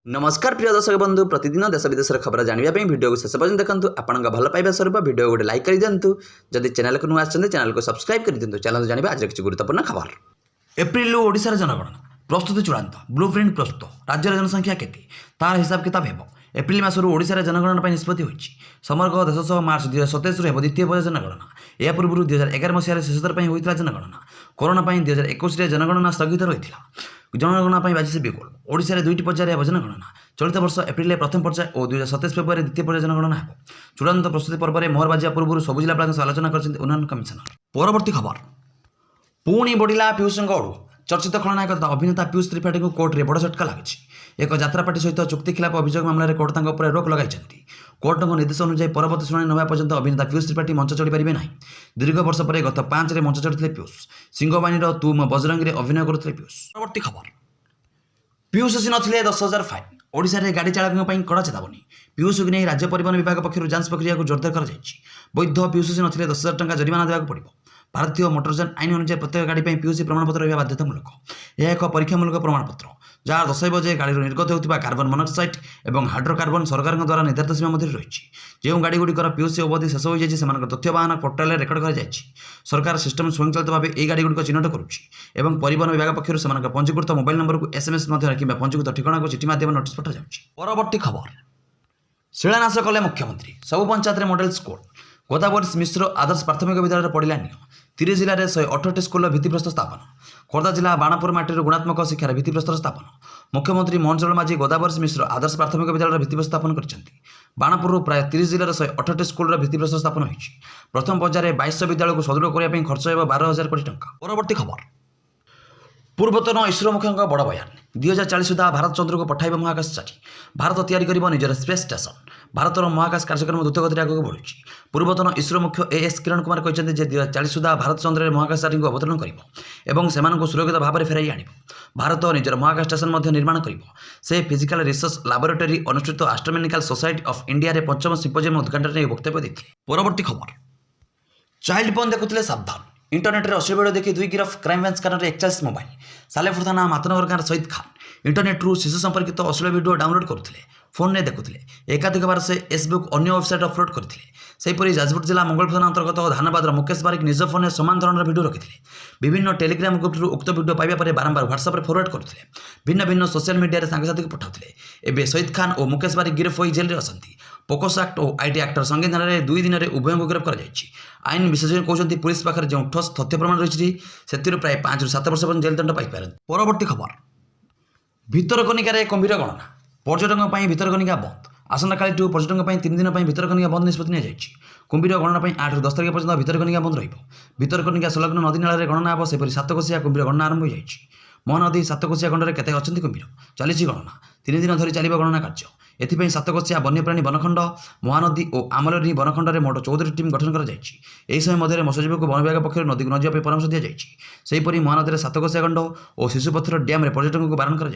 नमस्कार प्रिय दर्शक बंधु प्रतिदिन देश विदेश खबर जानवाई भिडियो को शेष पर्यटन देखो आपण भल पाइबा स्वरूप भिडियो गोटे लाइक कर दिंतु जदि चैनल को नुआ चैनल को सब्सक्राइब कर दिंतु चैनल जानवा आज किसी गुरुत्वपूर्ण खबर एप्रिल ओडिशार जनगणना प्रस्तुति चूड़ांत ब्लूप्रिंट प्रस्तुत राज्यर जनसंख्या केते तार हिसाब किताब हेब एप्रिल मासरू ओडिशार जनगणना निष्पत्ति होईछि समग्र देश सह मार्च 2027 हेब द्वितीय पर्याय जनगणना या पूर्व 2011 मसीह शेषथर होता जनगणना कोरोना 2021 जनगणना स्थगित रही जनगणना बाजी बिगुल ओडिशा दुईटी पर्यायर हेब जनगणना चलित वर्ष एप्रिल प्रथम पर्याय और 2027 फेब्रुआरी द्वितीय पर्याय जनगणना हेब चूड़ांत प्रस्तुति पर्व में मोहर बाजिया पूर्व सब जिलापाल आलोचना कर उन्नयन कमिशनर परवर्ती खबर पुणी बढ़ला पीयूष अड़ू चर्चित खलनायक तथा अभिनेता पीयूष त्रिपाठी को कोर्टे बड़ झटका लगी एक यात्रा पार्टी सहित चुक्ति खिलाफ अभियोग मामलें कोर्ट रोक लगाई कोर्ट निर्देश अनुसार परवर्ती शुणाणी नवा पर्यंत अभिनेता पीयूष त्रिपाठी मंच चढ़ी पारे ना दीर्घ वर्ष पर गत 5 में मंच चढ़ी पीयूष सिंहबाणी तुम बजरंगी अभिनय करते पीयूष परवर्ती खबर पीयूष सी नथिले 10,000 फाइन ओडिशा रे गाड़ी चालकों पर कड़ा चेतावनी पीयूष को नहीं राज्य परिवहन विभाग पक्षर जांच प्रक्रिया को जोरदार कर वैध पीयूष सी नथिले 10,000 टंका जरिमाना देवाक पड़ो भारतीय मोटरयान आईन अनुसार प्रत्येक गाड़ी पीयूसी प्रमाणपत्र रहा बाध्यतामूलक यह एक परीक्षामूलक प्रमाणपत्र जहाँ दर्शाइब जे गाड़ी निर्गत होता कार्बन मोनोक्साइड और हाइड्रोकार्बन सरकार द्वारा निर्धारित सीमा मध्य रही जो गाड़ीगुड़िकर पीयूसी अवधि शेष हो जाए से तथ्य वाहन पोर्टाल रेकर्ड कर सरकार सिस्टम स्वयंचालित भाव यह गाड़ीगुड़िक चिन्हट करुच्ची परिवहन विभाग पक्षर पंजीकृत मोबाइल नंबर को एसएमएस कि पंजीकृत ठिकाना को चिठी माध्यम नोटिस पठा जाउछि परवर्ती खबर शिलान्यास कले मुख्यमंत्री सबु पंचायत मॉडल स्कूल गोदावरी मिश्र आदर्श प्राथमिक विद्यालय पढ़ला नियम 30 जिले में 168 स्कूल भित्तिप्रस्तर स्थापन खोर्धा जिला बाणापुर माटी गुणात्मक शिक्षार भित्तिप्रस्तर स्थापन मुख्यमंत्री मोहन चरण माझी गोदावरी मिश्र आदर्श प्राथमिक विद्यालय भित्तिप्रस्तर स्थापन कर बाणापुर प्राय 30 जिले में 168 स्कूल भित्तिप्रस्तर स्थापन होती प्रथम पर्यायर 2200 विद्यालय को सुदृढ़ करने खर्च हो 12,000 कोटी टंका परवर्ती खबर पूर्वतन इसरो मुख्य बड़ बयान 2040 सुधा भारत चंद्र को पठाइब महाकाशचारी भारत तैयारी कर निजर स्पेस स्टेशन भारतर महाकाश कार्यक्रम द्रुतगति आगे बढ़ुଛି पूर्वतन इसरो मुख्य एएस किरण कुमार कहते 2040 सुधा भारत चंद्र में महाकाशचारी को अवतरण कर सुरक्षित भाव में फेराई आण भारत निजर महाकाश स्टेशन निर्माण कर फिजिकल रिसर्च लैबोरेटरी अनुष्ठित एस्ट्रोनॉमिकल सोसाइटी ऑफ इंडिया रे पंचम सिम्पोजियम उद्घाटन में वक्तव्य देते परवर्ती खबर चाइल्ड फोन देखुले सावधान इंटरनेट रे अश्लील वीडियो देखी 2 गिरफ क्राइम ब्रांच कान 41 मोबाइल सालेपुर थाना मातनगर गाँव शहीद खान इंटरनेट रू शिशु संपर्कित अश्लील वीडियो डाउनलोड करुले फोन में देखुले एकाधिक बार से फेसबुक अन्य वेबसाइट अपलोड करते सेहीपरि जाजपुर जिला मंगल थाना अंतर्गत धानबाद मुकेश बारिक निज फोन में समान धरण वीडियो रखिते विभिन्न टेलीग्राम ग्रुप उक्त वीडियो पाइबा पर बारंबार व्हाट्सएप फरवर्ड करते भिन्न भिन्न सोशल मीडिया सांगसाथी को पठाते एवं शहीद खान और मुकेश बारिक गिरफ हो जेल में अछंती पोकोसो एक्ट और आईटी एक्टर संज्ञान में 2 दिन में उभय को गिरफ कर आईन विशेषज्ञ कहते पुलिस पाखे जो ठोस तथ्य प्रमाण रही से प्राय 5 ରୁ 7 वर्ष पर्यंत जेल दंड पाइपर परवर्ती खबर भितरकनिकार गंभीर गणना पर्यटकों भितरकनिका बंद आसंता पर्यटकों 3 दिन भितरकनिका बंद निष्पत्ति नि कुंभीर गणना 8 ରୁ 10 तारिख पर्यंत भितरकनिका बंद भितरकनिका संलग्न नदी नाल गणना हे सेपरि सातकोशिया कुंभीर गणना आरंभ हो महानदी सातकोशिया खंड में केते अच्छी कुंभीर चली गणना 3 दिन धरी चलो गणना कार्य एथिपाई सातकोशिया वन्यप्राणी वनखंड महानदी और आमलरी वनखंड में मोट 14 टीम गठन कर समय मध्य मत्स्यजीवी को वन विभाग पक्ष नदी को न जावाई परामर्श दी जाइए महानदी सातकोशिया खंड और शिशुपथर डैम पर्यटकों को बारण कर